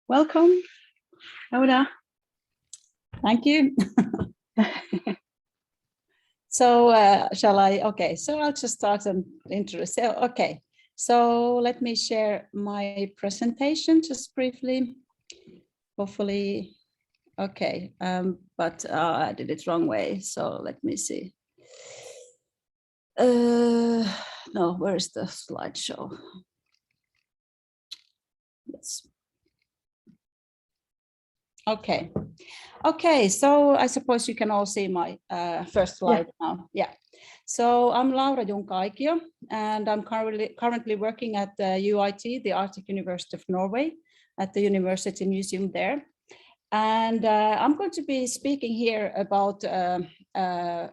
Welcome, Oda. Thank you. So shall I? Okay, so I'll just start an intro. So, okay, so let me share my presentation just briefly. Hopefully, okay, but I did it wrong way. So let me see. No, where is the slideshow? Yes. Okay. Okay, so I suppose you can all see my first slide now. Yeah. So I'm Laura Junka-Aikio, and I'm currently working at the UIT, the Arctic University of Norway, at the University Museum there. And I'm going to be speaking here about a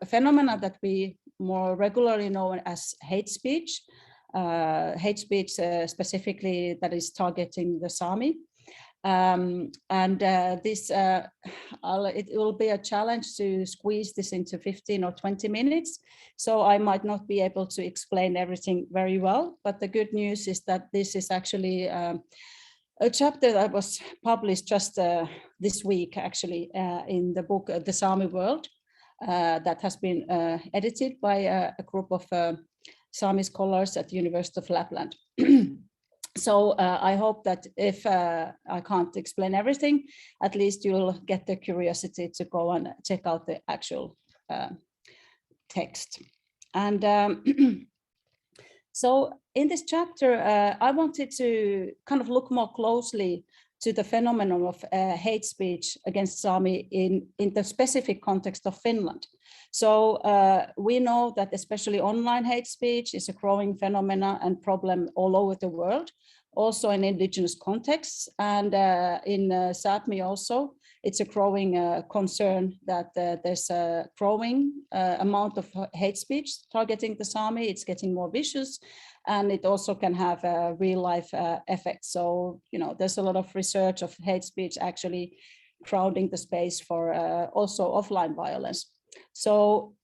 phenomenon that we more regularly know as hate speech specifically that is targeting the Sami. It will be a challenge to squeeze this into 15 or 20 minutes. So I might not be able to explain everything very well, but the good news is that this is actually a chapter that was published just this week, actually, in the book The Sami World, that has been edited by a group of Sami scholars at the University of Lapland. So I hope that if I can't explain everything, at least you'll get the curiosity to go and check out the actual text. And so in this chapter, I wanted to kind of look more closely to the phenomenon of hate speech against Sami in the specific context of Finland. So we know that especially online hate speech is a growing phenomenon and problem all over the world, also in indigenous contexts, and in Sápmi also. It's a growing concern that there's a growing amount of hate speech targeting the Sami. It's getting more vicious, and it also can have a real life effect. So, you know, there's a lot of research of hate speech actually crowding the space for also offline violence. So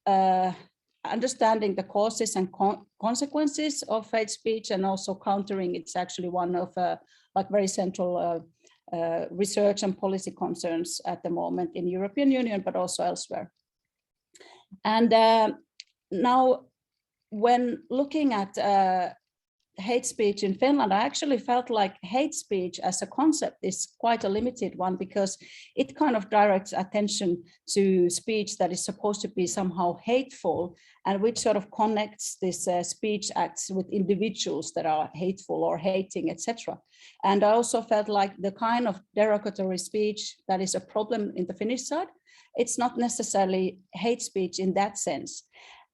understanding the causes and consequences of hate speech and also countering it's actually one of like very central research and policy concerns at the moment in European Union, but also elsewhere. And now, when looking at hate speech in Finland, I actually felt like hate speech as a concept is quite a limited one because it kind of directs attention to speech that is supposed to be somehow hateful and which sort of connects this speech acts with individuals that are hateful or hating, etc. And I also felt like the kind of derogatory speech that is a problem in the Finnish side, it's not necessarily hate speech in that sense.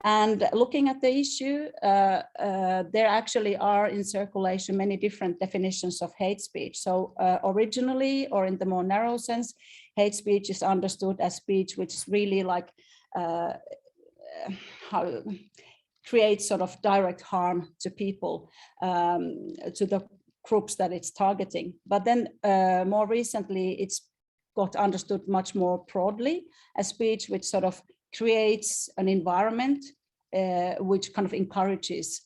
And looking at the issue, there actually are in circulation many different definitions of hate speech. So originally, or in the more narrow sense, hate speech is understood as speech which is really like how creates sort of direct harm to people, to the groups that it's targeting. But then more recently, it's got understood much more broadly as speech which sort of creates an environment which kind of encourages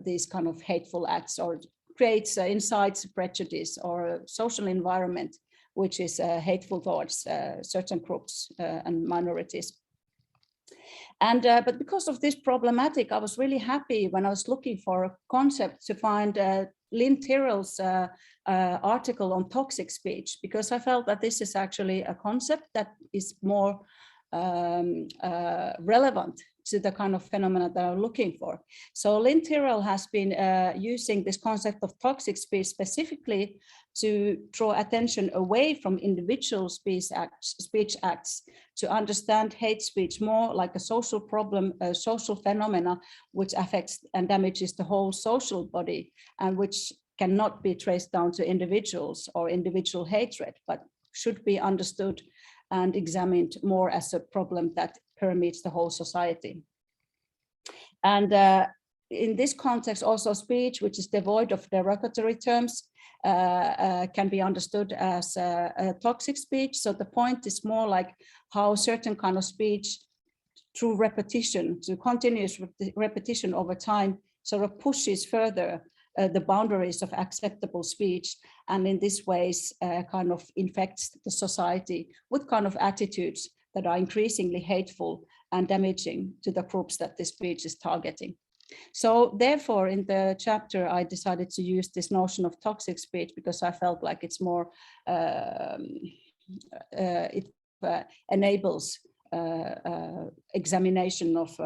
these kind of hateful acts or creates incites prejudice or a social environment which is hateful towards certain groups and minorities. And but because of this problematic, I was really happy when I was looking for a concept to find Lynn Tyrrell's article on toxic speech, because I felt that this is actually a concept that is more relevant to the kind of phenomena that I'm looking for. So Lynn Tyrrell has been using this concept of toxic speech specifically to draw attention away from individual speech acts to understand hate speech more like a social problem, a social phenomena which affects and damages the whole social body and which cannot be traced down to individuals or individual hatred, but should be understood and examined more as a problem that permeates the whole society. And in this context, also speech which is devoid of derogatory terms can be understood as a toxic speech. So the point is more like how certain kind of speech through repetition, to continuous repetition over time, sort of pushes further the boundaries of acceptable speech, and in this ways kind of infects the society with kind of attitudes that are increasingly hateful and damaging to the groups that this speech is targeting. So therefore, in the chapter, I decided to use this notion of toxic speech because I felt like it's more, it enables examination of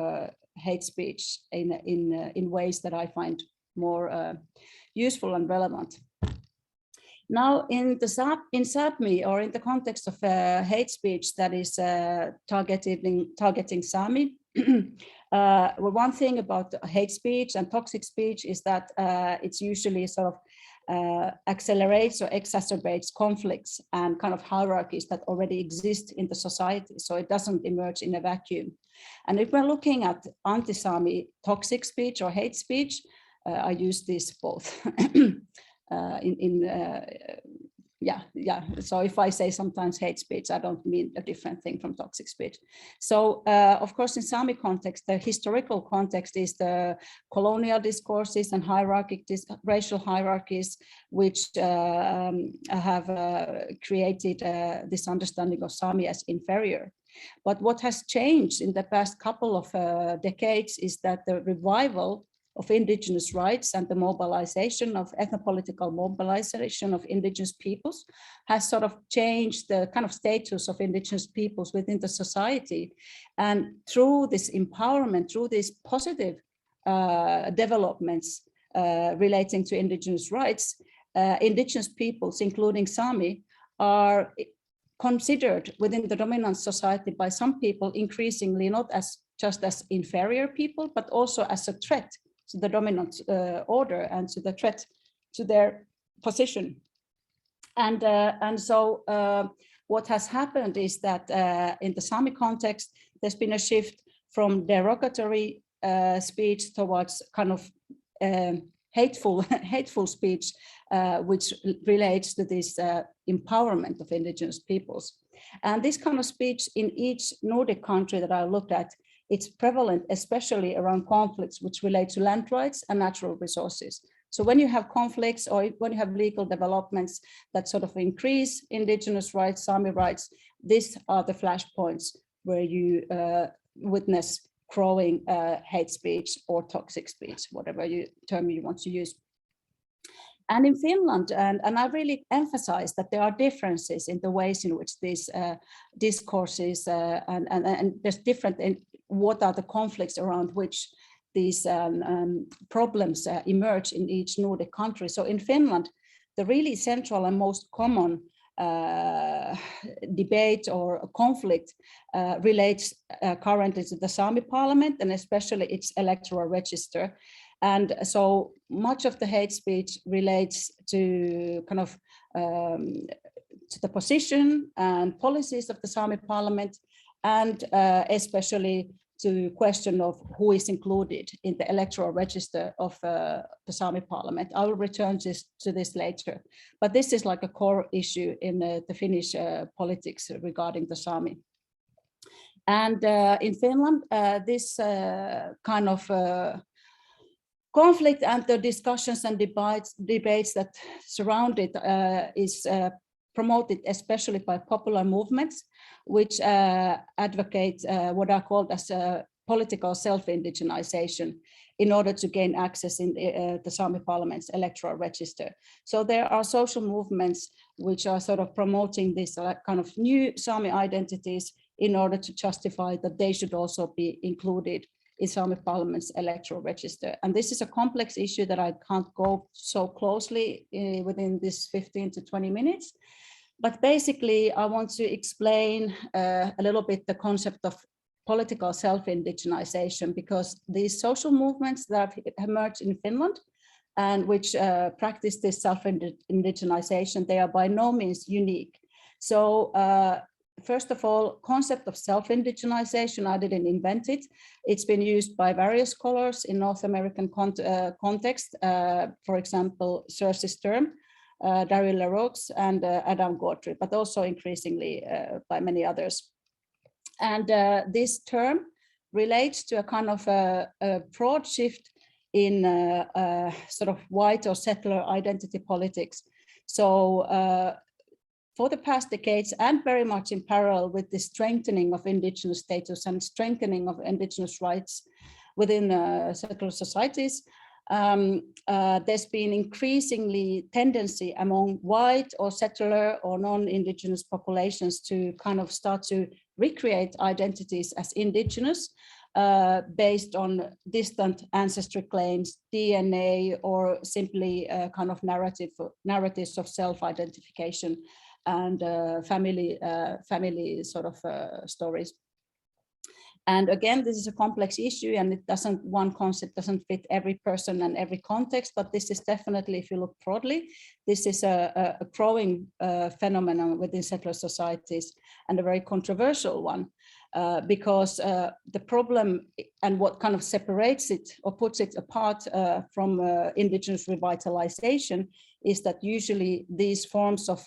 hate speech in ways that I find more useful and relevant. Now, in Sápmi, or in the context of hate speech that is targeting Sami, well, one thing about hate speech and toxic speech is that it's usually sort of accelerates or exacerbates conflicts and kind of hierarchies that already exist in the society. So it doesn't emerge in a vacuum. And if we're looking at anti-Sami toxic speech or hate speech, I use these both. So if I say sometimes hate speech, I don't mean a different thing from toxic speech. So of course, in Sami context, the historical context is the colonial discourses and racial hierarchies, which have created this understanding of Sami as inferior. But what has changed in the past couple of decades is that the revival of indigenous rights and the mobilization of ethnopolitical mobilization of indigenous peoples has sort of changed the kind of status of indigenous peoples within the society. And through this empowerment, through these positive developments relating to indigenous rights, indigenous peoples, including Sami, are considered within the dominant society by some people increasingly not as just as inferior people, but also as a threat to the dominant order and to the threat to their position. And so what has happened is that in the Sami context, there's been a shift from derogatory speech towards kind of hateful speech, which relates to this empowerment of indigenous peoples. And this kind of speech in each Nordic country that I looked at, it's prevalent, especially around conflicts which relate to land rights and natural resources. So when you have conflicts or when you have legal developments that sort of increase indigenous rights, Sami rights, these are the flashpoints where you witness growing hate speech or toxic speech, whatever term you want to use. And in Finland, and I really emphasize that there are differences in the ways in which these discourses and there's different in what are the conflicts around which these problems emerge in each Nordic country. So in Finland, the really central and most common debate or conflict relates currently to the Sami parliament and especially its electoral register. And so much of the hate speech relates to kind of to the position and policies of the Sami parliament, and especially to question of who is included in the electoral register of the Sami parliament. I will return to this later, but this is like a core issue in the Finnish politics regarding the Sami. And in Finland, this kind of conflict and the discussions and debates that surround it is promoted especially by popular movements, which advocate what are called as political self-indigenization in order to gain access in the Sami parliament's electoral register. So there are social movements which are sort of promoting this kind of new Sami identities in order to justify that they should also be included in Sami parliament's electoral register. And this is a complex issue that I can't go so closely within this 15 to 20 minutes. But basically, I want to explain a little bit the concept of political self-indigenization, because these social movements that have emerged in Finland and which practice this self-indigenization, they are by no means unique. So first of all, concept of self-indigenization, I didn't invent it. It's been used by various scholars in North American context, for example, Cersei Sturm, Daryl LaRoux, and Adam Gautry, but also increasingly by many others. And this term relates to a kind of a broad shift in sort of white or settler identity politics. So for the past decades, and very much in parallel with the strengthening of indigenous status and strengthening of indigenous rights within settler societies, there's been increasingly tendency among white or settler or non-indigenous populations to kind of start to recreate identities as indigenous based on distant ancestry claims, DNA, or simply kind of narratives of self-identification and family sort of stories. And again, this is a complex issue, and one concept doesn't fit every person and every context, but this is definitely, if you look broadly, this is a growing phenomenon within settler societies, and a very controversial one, because the problem and what kind of separates it or puts it apart from indigenous revitalization is that usually these forms of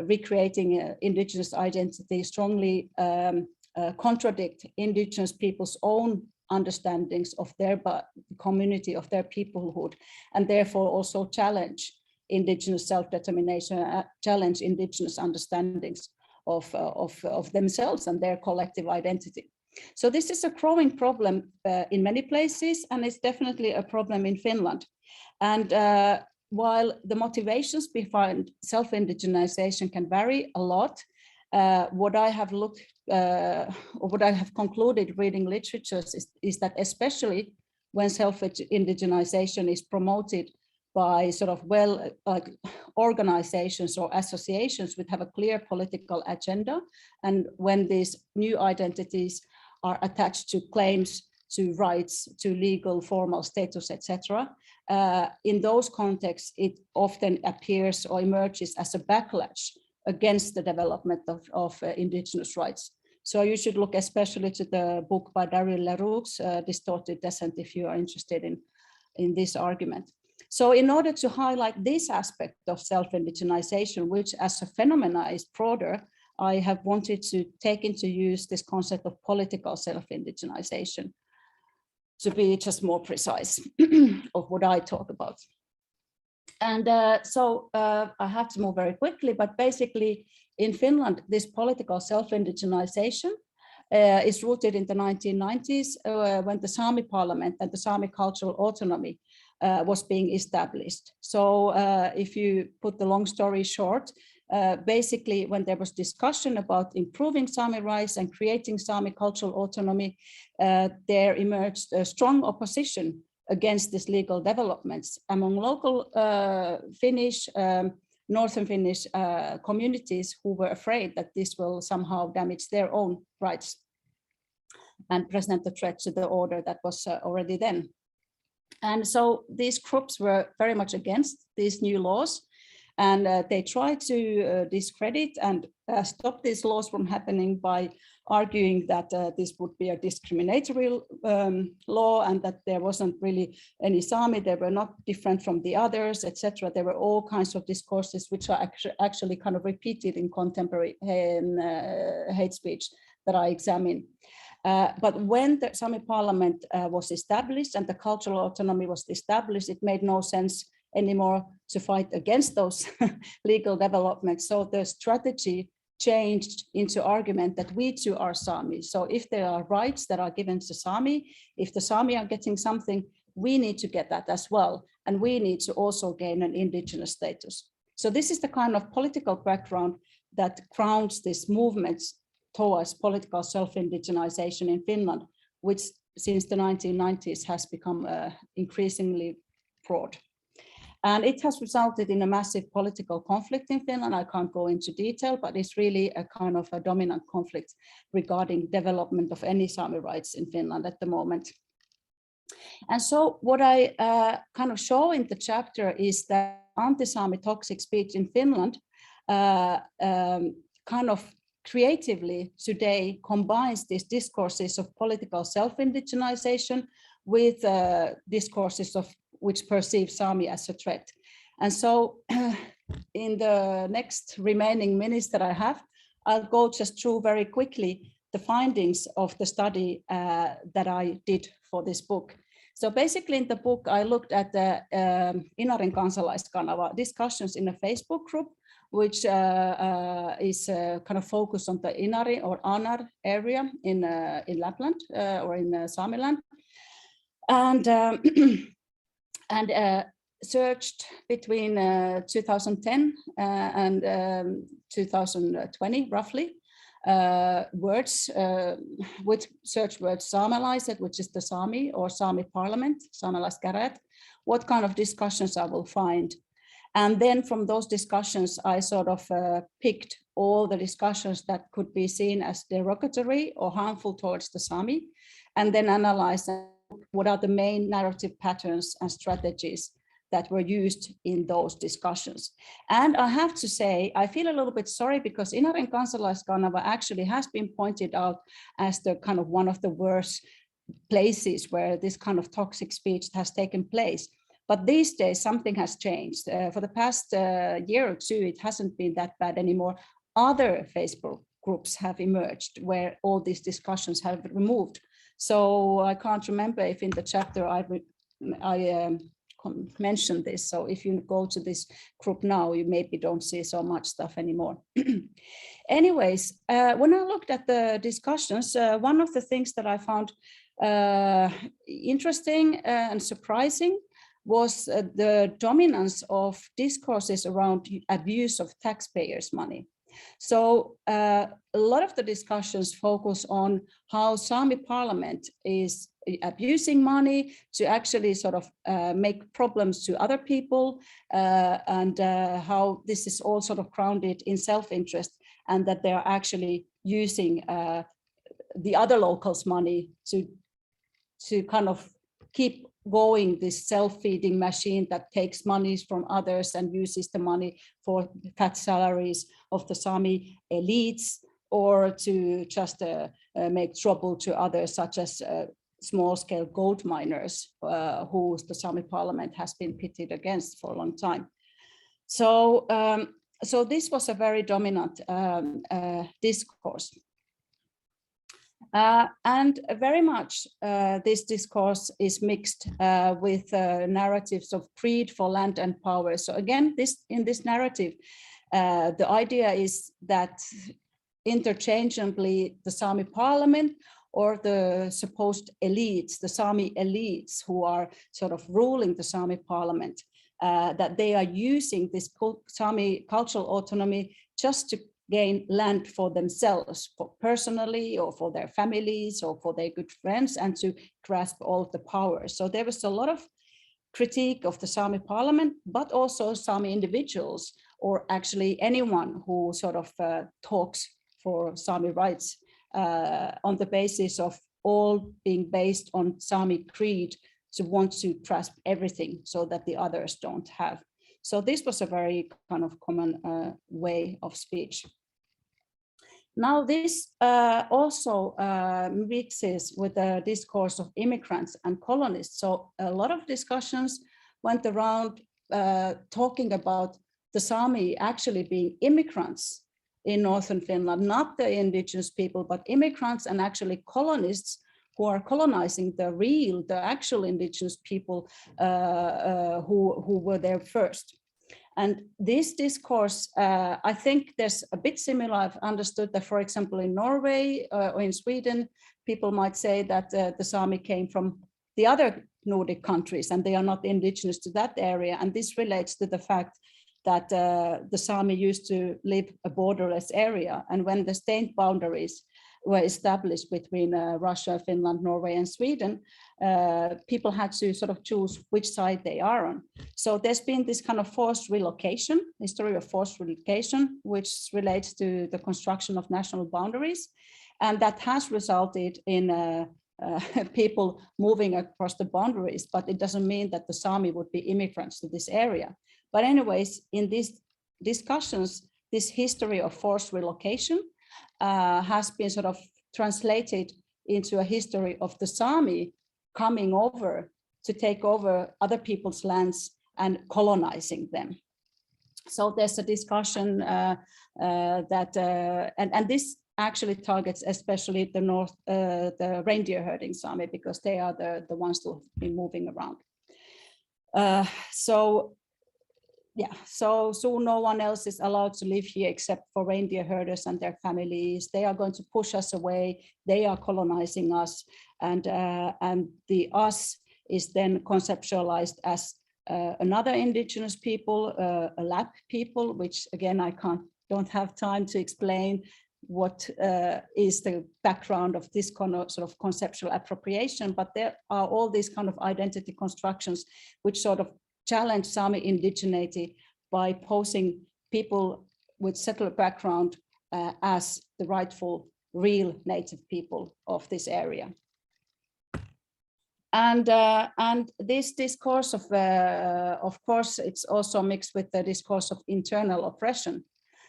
recreating indigenous identity strongly contradict indigenous people's own understandings of their community, of their peoplehood, and therefore also challenge indigenous self-determination, challenge indigenous understandings of themselves and their collective identity. So this is a growing problem in many places, and it's definitely a problem in Finland. And while the motivations behind self-indigenization can vary a lot, what I have looked or what I have concluded reading literatures is that especially when self-indigenization is promoted by sort of organizations or associations which have a clear political agenda, and when these new identities are attached to claims, to rights, to legal formal status, etc., in those contexts, it often appears or emerges as a backlash against the development of indigenous rights. So you should look especially to the book by Daryl Leroux's Distorted Descent if you are interested in this argument. So in order to highlight this aspect of self-indigenization, which as a phenomena is broader, I have wanted to take into use this concept of political self-indigenization to be just more precise of what I talk about. And so I have to move very quickly, but basically in Finland, this political self-indigenization is rooted in the 1990s when the Sami parliament and the Sami cultural autonomy was being established. So if you put the long story short, basically when there was discussion about improving Sami rights and creating Sami cultural autonomy, there emerged a strong opposition against these legal developments among local Finnish, Northern Finnish communities who were afraid that this will somehow damage their own rights and present a threat to the order that was already then. And so these groups were very much against these new laws, and they tried to discredit and stop these laws from happening by arguing that this would be a discriminatory law and that there wasn't really any Sami, they were not different from the others, etc. There were all kinds of discourses which are actually kind of repeated in contemporary hate speech that I examine. But when the Sami parliament was established and the cultural autonomy was established, it made no sense anymore to fight against those legal developments. So the strategy changed into argument that we too are Sami. So if there are rights that are given to Sami, if the Sami are getting something, we need to get that as well. And we need to also gain an indigenous status. So this is the kind of political background that grounds this movement towards political self-indigenization in Finland, which since the 1990s has become increasingly broad. And it has resulted in a massive political conflict in Finland. I can't go into detail, but it's really a kind of a dominant conflict regarding development of any Sami rights in Finland at the moment. And so what I kind of show in the chapter is that anti-Sami toxic speech in Finland kind of creatively today combines these discourses of political self-indigenization with discourses of which perceive Sami as a threat. And so in the next remaining minutes that I have, I'll go just through very quickly the findings of the study that I did for this book. So basically in the book, I looked at the Inarin Kansalaiskanava discussions in a Facebook group, which is kind of focused on the Inari or Anar area in Lapland or in Sameland. And, searched between 2010 and 2020, roughly, words, with search words Saamelaiset, which is the Sami or Sami Parliament, Saamelaiskäräjät, what kind of discussions I will find. And then from those discussions, I sort of picked all the discussions that could be seen as derogatory or harmful towards the Sami, and then analyzed what are the main narrative patterns and strategies that were used in those discussions. And I have to say, I feel a little bit sorry because Inarin Kansalaiskanava actually has been pointed out as the kind of one of the worst places where this kind of toxic speech has taken place. But these days, something has changed. For the past year or two, it hasn't been that bad anymore. Other Facebook groups have emerged where all these discussions have been removed. So I can't remember if in the chapter I mentioned this. So if you go to this group now, you maybe don't see so much stuff anymore. Anyways, when I looked at the discussions, one of the things that I found interesting and surprising was the dominance of discourses around abuse of taxpayers' money. So a lot of the discussions focus on how Sami Parliament is abusing money to actually sort of make problems to other people, and how this is all sort of grounded in self-interest, and that they are actually using the other locals' money to kind of keep going this self-feeding machine that takes monies from others and uses the money for fat salaries of the Sami elites, or to just make trouble to others, such as small-scale gold miners, who the Sami Parliament has been pitted against for a long time. So, so this was a very dominant discourse. And very much this discourse is mixed with narratives of greed for land and power. So again, in this narrative, the idea is that interchangeably the Sami Parliament or the supposed elites, the Sami elites who are sort of ruling the Sami Parliament, that they are using this Sami cultural autonomy just to gain land for themselves, for personally, or for their families, or for their good friends, and to grasp all of the power. So there was a lot of critique of the Sami Parliament, but also Sami individuals, or actually anyone who sort of talks for Sami rights on the basis of all being based on Sami creed, to want to grasp everything so that the others don't have. So this was a very kind of common way of speech. Now this also mixes with the discourse of immigrants and colonists. So a lot of discussions went around talking about the Sami actually being immigrants in northern Finland, not the indigenous people, but immigrants and actually colonists who are colonizing the actual indigenous people who were there first. And this discourse, I think there's a bit similar. I've understood that, for example, in Norway or in Sweden, people might say that the Sami came from the other Nordic countries and they are not indigenous to that area. And this relates to the fact that the Sami used to live a borderless area. And when the state boundaries were established between Russia, Finland, Norway, and Sweden, people had to sort of choose which side they are on. So there's been this kind of forced relocation, history of forced relocation, which relates to the construction of national boundaries. And that has resulted in people moving across the boundaries, but it doesn't mean that the Sami would be immigrants to this area. But anyways, in these discussions, this history of forced relocation has been sort of translated into a history of the Sami coming over to take over other people's lands and colonizing them. So there's a discussion that, and this actually targets especially the reindeer herding Sami, because they are the ones who have been moving around. So no one else is allowed to live here except for reindeer herders and their families. They are going to push us away. They are colonizing us, and the us is then conceptualized as another indigenous people, a Lap people, which again I don't have time to explain what is the background of this kind of sort of conceptual appropriation, but there are all these kind of identity constructions which sort of challenge Sami indigeneity by posing people with settler background as the rightful real native people of this area. And this discourse of course, it's also mixed with the discourse of internal oppression.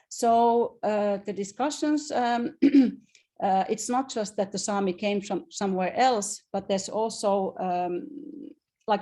So the discussions, it's not just that the Sami came from somewhere else, but there's also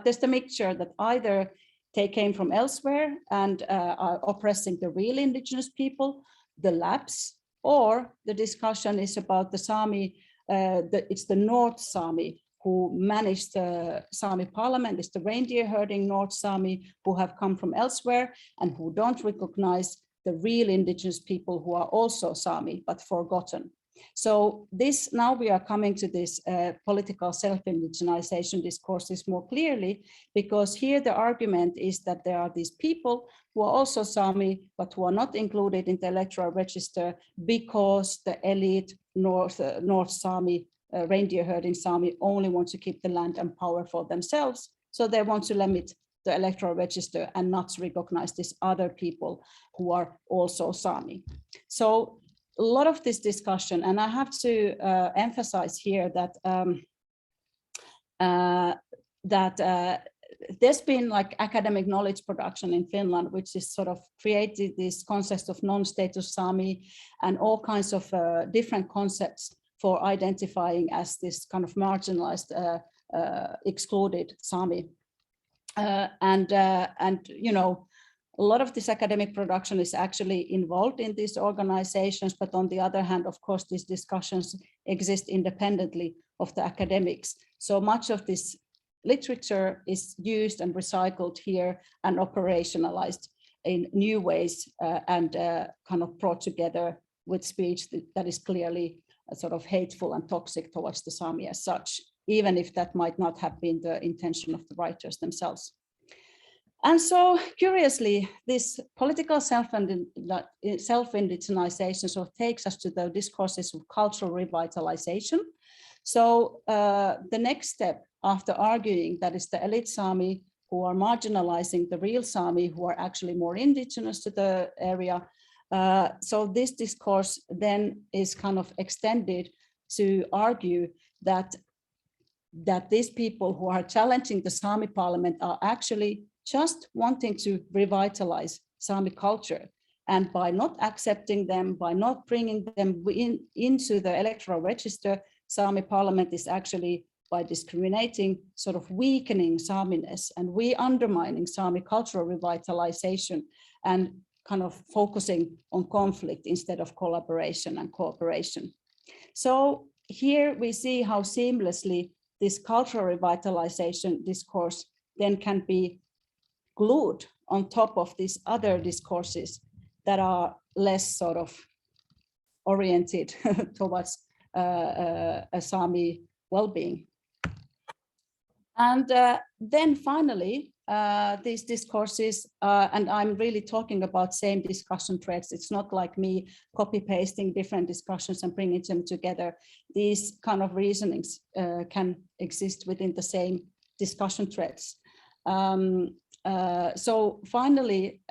there's the mixture that either they came from elsewhere and are oppressing the real indigenous people, the Laps, or the discussion is about the Sami, it's the North Sami who managed the Sami parliament, it's the reindeer herding North Sami who have come from elsewhere and who don't recognize the real indigenous people who are also Sami, but forgotten. So this, now we are coming to this political self-indigenization discourses more clearly, because here the argument is that there are these people who are also Sami, but who are not included in the electoral register because the elite North Sami, reindeer herding Sami only want to keep the land and power for themselves. So they want to limit the electoral register and not recognize these other people who are also Sami. So a lot of this discussion, and I have to emphasize here that there's been like academic knowledge production in Finland, which is sort of created this concept of non-status Sami and all kinds of different concepts for identifying as this kind of marginalized, excluded Sami. And you know, a lot of this academic production is actually involved in these organizations, but on the other hand, of course, these discussions exist independently of the academics. So much of this literature is used and recycled here and operationalized in new ways and kind of brought together with speech that is clearly sort of hateful and toxic towards the Sami as such, even if that might not have been the intention of the writers themselves. And so curiously, this political self-indigenization sort of takes us to the discourses of cultural revitalization. So the next step after arguing that is the elite Sami who are marginalizing the real Sami who are actually more indigenous to the area. So this discourse then is kind of extended to argue that these people who are challenging the Sami parliament are actually just wanting to revitalize Sami culture. And by not accepting them, by not bringing them into the electoral register, Sami parliament is actually, by discriminating, sort of weakening Saminess and undermining Sami cultural revitalization and kind of focusing on conflict instead of collaboration and cooperation. So here we see how seamlessly this cultural revitalization discourse then can be glued on top of these other discourses that are less sort of oriented towards a Sami well-being. And then finally, these discourses, and I'm really talking about same discussion threads. It's not like me copy-pasting different discussions and bringing them together. These kind of reasonings can exist within the same discussion threads. So finally,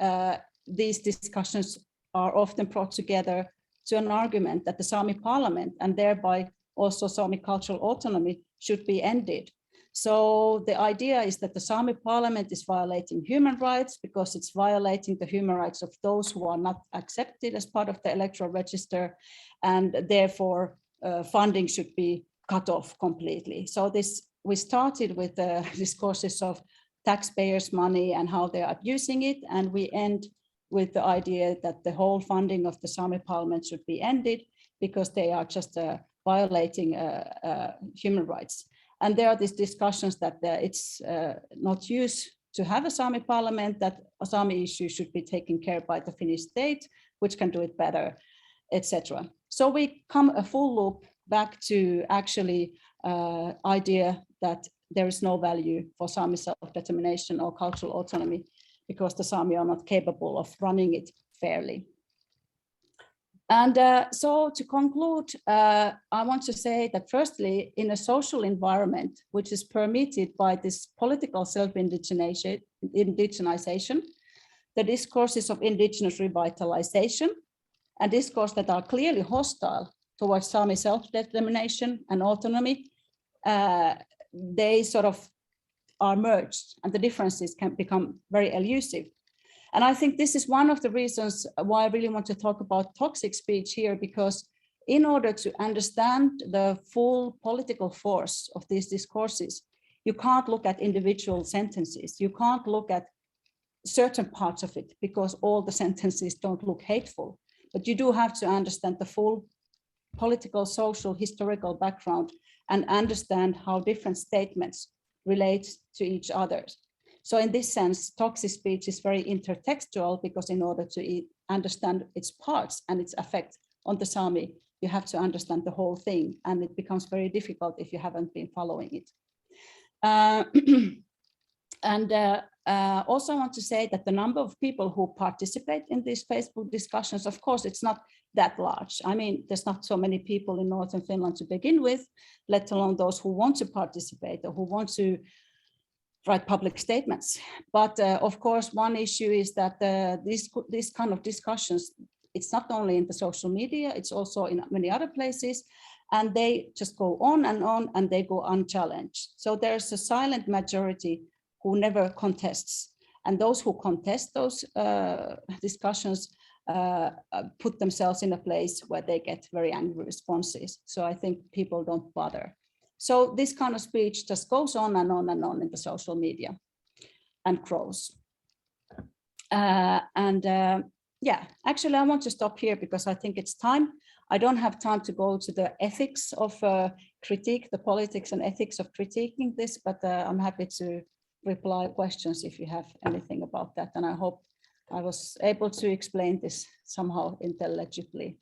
these discussions are often brought together to an argument that the Sami parliament and thereby also Sami cultural autonomy should be ended. So the idea is that the Sami parliament is violating human rights because it's violating the human rights of those who are not accepted as part of the electoral register, and therefore funding should be cut off completely. So we started with the discourses of taxpayers' money and how they are using it, and we end with the idea that the whole funding of the Sami parliament should be ended because they are just violating human rights. And there are these discussions that it's not use to have a Sami parliament, that Sami issues should be taken care by the Finnish state, which can do it better, etc. So we come a full loop back to actually idea that there is no value for Sami self-determination or cultural autonomy because the Sami are not capable of running it fairly. And so to conclude, I want to say that firstly, in a social environment which is permitted by this political self-indigenization, the discourses of indigenous revitalization and discourses that are clearly hostile towards Sami self-determination and autonomy, they sort of are merged and the differences can become very elusive. And I think this is one of the reasons why I really want to talk about toxic speech here, because in order to understand the full political force of these discourses, you can't look at individual sentences. You can't look at certain parts of it because all the sentences don't look hateful. But you do have to understand the full political, social, historical background and understand how different statements relate to each other. So in this sense, toxic speech is very intertextual because in order to understand its parts and its effect on the Sami, you have to understand the whole thing, and it becomes very difficult if you haven't been following it. Also I want to say that the number of people who participate in these Facebook discussions, of course, it's not that large. I mean, there's not so many people in Northern Finland to begin with, let alone those who want to participate or who want to write public statements. But of course, one issue is that these kind of discussions, it's not only in the social media, it's also in many other places, and they just go on and they go unchallenged. So there's a silent majority who never contests. And those who contest those discussions put themselves in a place where they get very angry responses. So I think people don't bother. So this kind of speech just goes on and on and on in the social media and grows. Yeah, actually, I want to stop here because I think it's time. I don't have time to go to the ethics of critique, the politics and ethics of critiquing this, but I'm happy to reply questions if you have anything about that. And I hope I was able to explain this somehow intelligibly.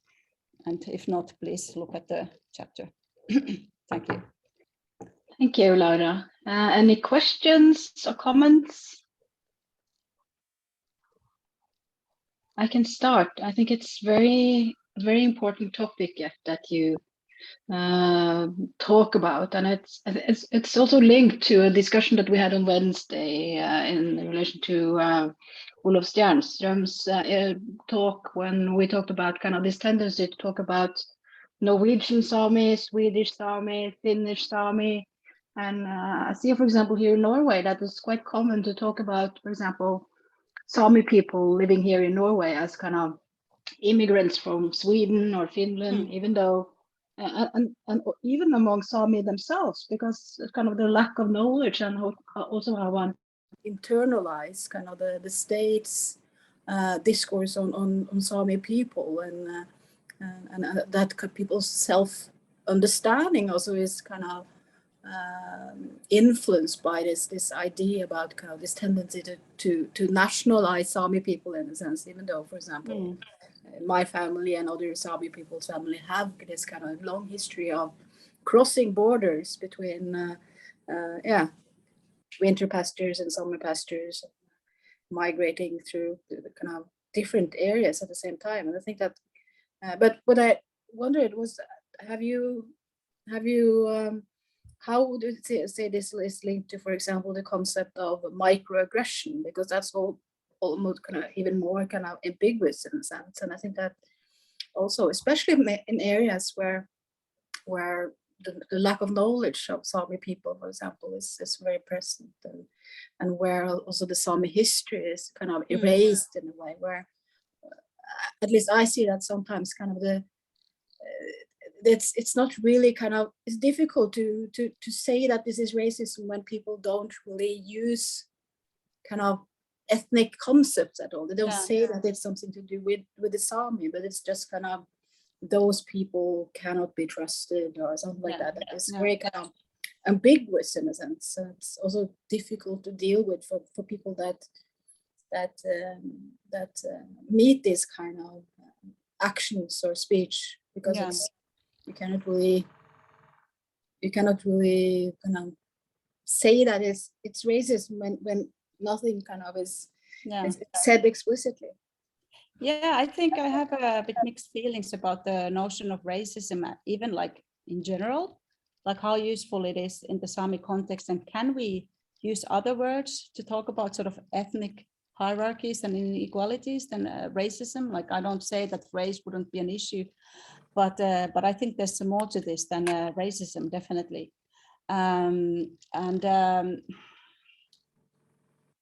And if not, please look at the chapter. Thank you. Thank you, Laura. Any questions or comments? I can start. I think it's very important topic that you talk about, and it's also linked to a discussion that we had on Wednesday in relation to Olof Stjernström's talk, when we talked about kind of this tendency to talk about Norwegian Sami, Swedish Sami, Finnish Sami. And I see, for example, here in Norway, that it's quite common to talk about, for example, Sami people living here in Norway as kind of immigrants from Sweden or Finland, even though, and even among Sami themselves, because kind of the lack of knowledge and also how one internalize kind of the state's discourse on Sami people, and that people's self-understanding also is kind of influenced by this idea about kind of this tendency to nationalize Sami people in a sense, even though, for example, my family and other Sami people's family have this kind of long history of crossing borders between winter pastures and summer pastures, migrating through the kind of different areas at the same time. And I think that, but what I wondered was, how would you say this is linked to, for example, the concept of microaggression, because that's almost kind of even more kind of ambiguous in a sense. And I think that also, especially in areas where the lack of knowledge of Sami people, for example, is very present, and where also the Sami history is kind of erased in a way where, at least I see that sometimes kind of it's not really kind of, it's difficult to say that this is racism when people don't really use kind of ethnic concepts at all. They don't say that it's something to do with the Sami, but it's just kind of those people cannot be trusted or something like that. That is very kind of ambiguous in a sense. So it's also difficult to deal with for people that meet this kind of actions or speech, because it's you cannot really kind of say that it's racist when nothing kind of is said explicitly. Yeah, I think I have a bit mixed feelings about the notion of racism, even like in general, like how useful it is in the Sami context, and can we use other words to talk about sort of ethnic hierarchies and inequalities than racism? Like, I don't say that race wouldn't be an issue, but I think there's some more to this than racism, definitely. And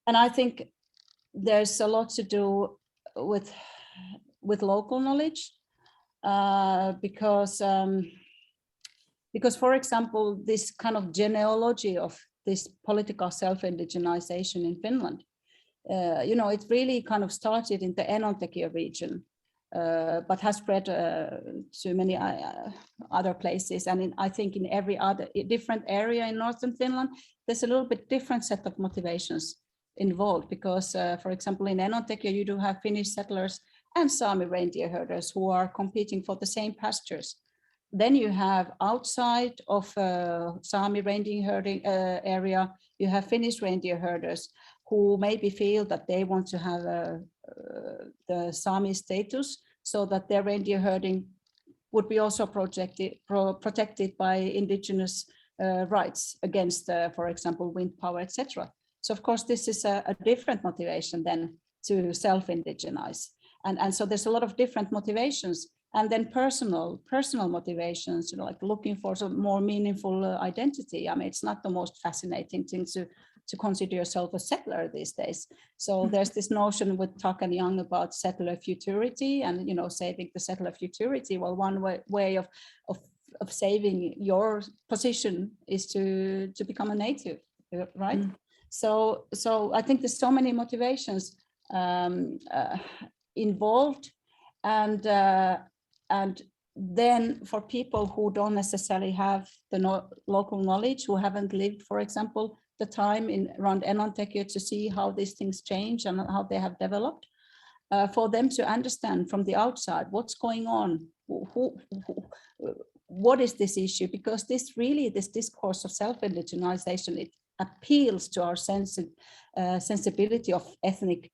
I think there's a lot to do with local knowledge, because for example, this kind of genealogy of this political self-indigenization in Finland, it really kind of started in the Enontekiö region, but has spread to many other places. And I think in every other different area in northern Finland, there's a little bit different set of motivations involved, because, for example, in Enontekiö, you do have Finnish settlers and Sami reindeer herders who are competing for the same pastures. Then you have outside of Sami reindeer herding area, you have Finnish reindeer herders who maybe feel that they want to have the Sami status, so that their reindeer herding would be also protected by indigenous rights against, for example, wind power, etc. So of course, this is a different motivation than to self-indigenize. And so there's a lot of different motivations, and then personal motivations, like looking for some more meaningful identity. I mean, it's not the most fascinating thing to consider yourself a settler these days. So there's this notion with Tuck and Young about settler futurity, and saving the settler futurity. Well, one way of saving your position is to become a native, right? So I think there's so many motivations involved, and then for people who don't necessarily have the local knowledge, who haven't lived, for example, the time around Enontekiö to see how these things change and how they have developed, for them to understand from the outside what's going on, what is this issue, because this discourse of self-indigenization, it appeals to our sensibility of ethic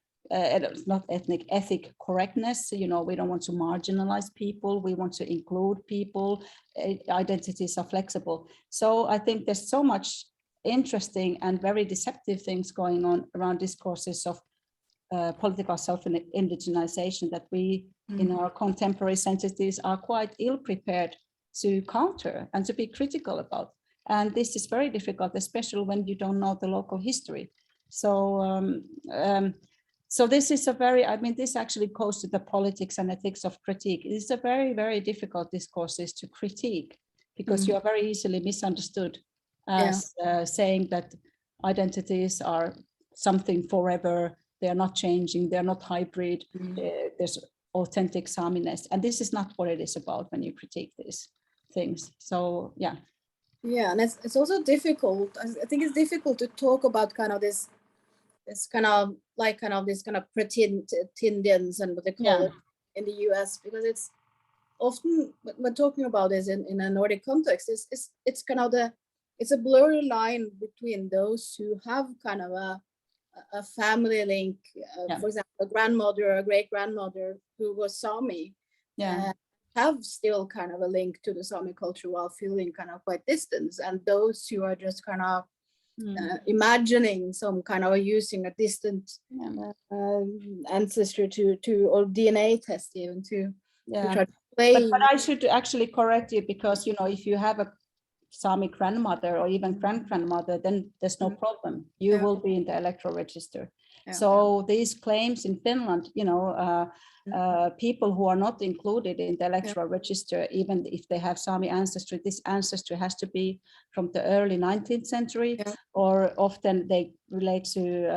correctness. We don't want to marginalize people, we want to include people, identities are flexible. So I think there's so much interesting and very deceptive things going on around discourses of political self-indigenization that we in our contemporary sensibilities are quite ill-prepared to counter and to be critical about. And this is very difficult, especially when you don't know the local history. So so this is this actually goes to the politics and ethics of critique. It is a very, very difficult discourses to critique, because you are very easily misunderstood as saying that identities are something forever, they are not changing, they're not hybrid, there's authentic Saminess. And this is not what it is about when you critique these things. So, yeah. Yeah, and it's also difficult. I think it's difficult to talk about kind of this kind of pretendians and what they call it in the US, because it's often when talking about this in a Nordic context, it's kind of it's a blurry line between those who have kind of a family link, for example, a grandmother or a great grandmother who was Sami, have still kind of a link to the Sami culture while feeling kind of quite distant, and those who are just kind of imagining some kind of using a distant ancestor to or DNA test even to try to play. But I should actually correct you, because if you have a Sami grandmother or even grandmother, then there's no problem. You will be in the electoral register. So these claims in Finland, you know, people who are not included in the electoral register, even if they have Sami ancestry, this ancestry has to be from the early 19th century, or often they relate to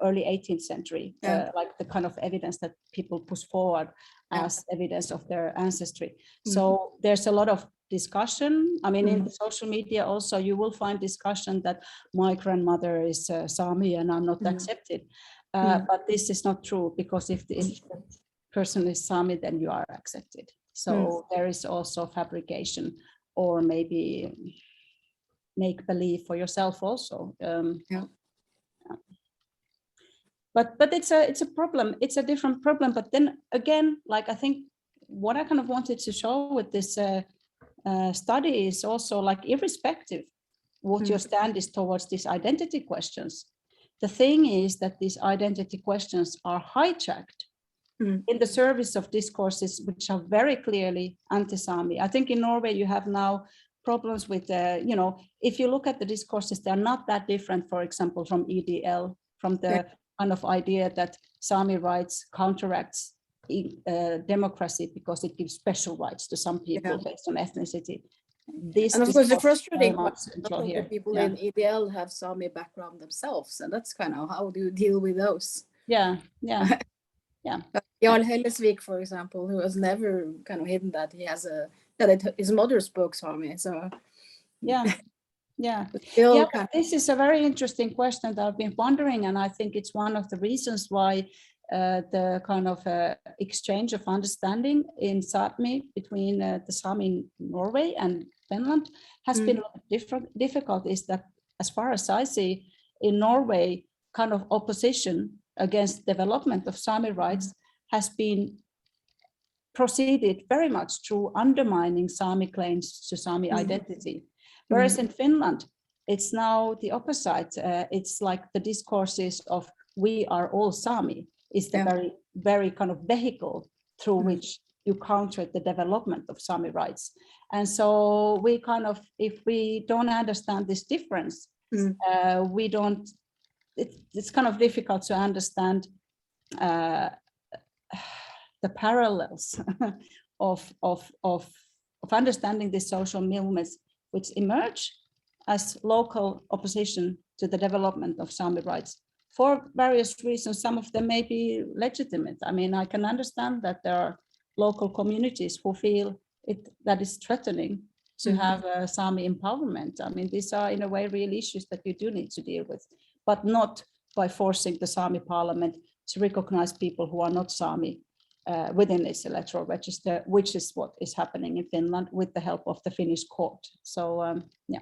early 18th century, like the kind of evidence that people push forward as evidence of their ancestry. So there's a lot of discussion. I mean, in the social media also, you will find discussion that my grandmother is Sami and I'm not accepted. But this is not true, because if the person is Sami, then you are accepted. So there is also fabrication, or maybe make believe for yourself also. But it's a problem. It's a different problem. But then again, like I think what I kind of wanted to show with this study is also, like, irrespective what your stand is towards these identity questions, the thing is that these identity questions are hijacked in the service of discourses which are very clearly anti-Sami. I think in Norway you have now problems with, you know, if you look at the discourses, they're not that different, for example, from EDL, from the kind of idea that Sami rights counteracts democracy because it gives special rights to some people based on ethnicity. And of course, the frustrating part, the people in EDL have Sami background themselves, and that's kind of how do you deal with those? Jarl Hellesvik, for example, who has never kind of hidden that he has his mother spoke Sami. So this is a very interesting question that I've been wondering, and I think it's one of the reasons why the kind of exchange of understanding in Sápmi between the Sami in Norway and Finland has been difficult, is that, as far as I see, in Norway, kind of opposition against development of Sami rights has been proceeded very much through undermining Sami claims to Sami identity. Whereas in Finland, it's now the opposite. It's like the discourses of we are all Sami is the very, very kind of vehicle through which you counter the development of Sami rights. And so we kind of, if we don't understand this difference, we don't, it's kind of difficult to understand the parallels of understanding the social movements which emerge as local opposition to the development of Sami rights for various reasons. Some of them may be legitimate. I mean, I can understand that there are local communities who feel that is threatening to have Sami empowerment. I mean, these are in a way real issues that you do need to deal with, but not by forcing the Sami parliament to recognize people who are not Sami within its electoral register, which is what is happening in Finland with the help of the Finnish court. So, yeah.